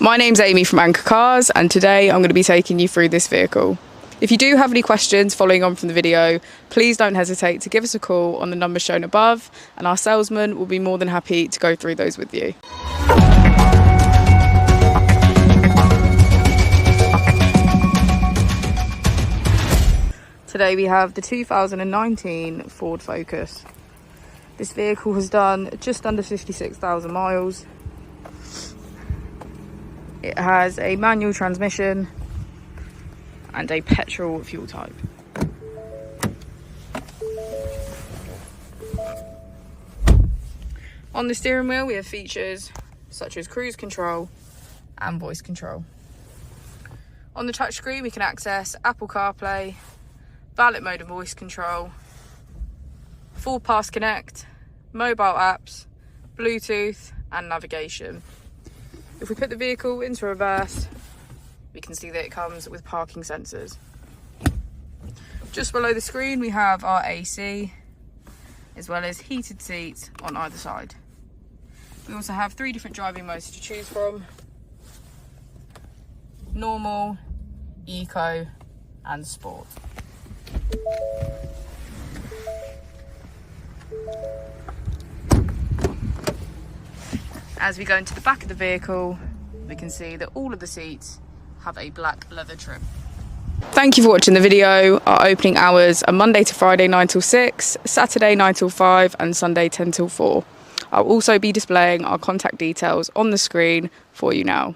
My name's Amy from Anchor Cars, and today I'm going to be taking you through this vehicle. If you do have any questions following on from the video, please don't hesitate to give us a call on the number shown above, and our salesman will be more than happy to go through those with you. Today we have the 2019 Ford Focus. This vehicle has done just under 56,000 miles. It has a manual transmission and a petrol fuel type. On the steering wheel we have features such as cruise control and voice control. On the touchscreen we can access Apple CarPlay, valet mode and voice control, full pass connect, mobile apps, Bluetooth and navigation. If we put the vehicle into reverse, we can see that it comes with parking sensors. Just below the screen we have our AC, as well as heated seats on either side. We also have 3 different driving modes to choose from: normal, eco and sport. As we go into the back of the vehicle, we can see that all of the seats have a black leather trim. Thank you for watching the video. Our opening hours are Monday to Friday 9 till 6, Saturday 9 till 5 and Sunday 10 till 4. I'll also be displaying our contact details on the screen for you now.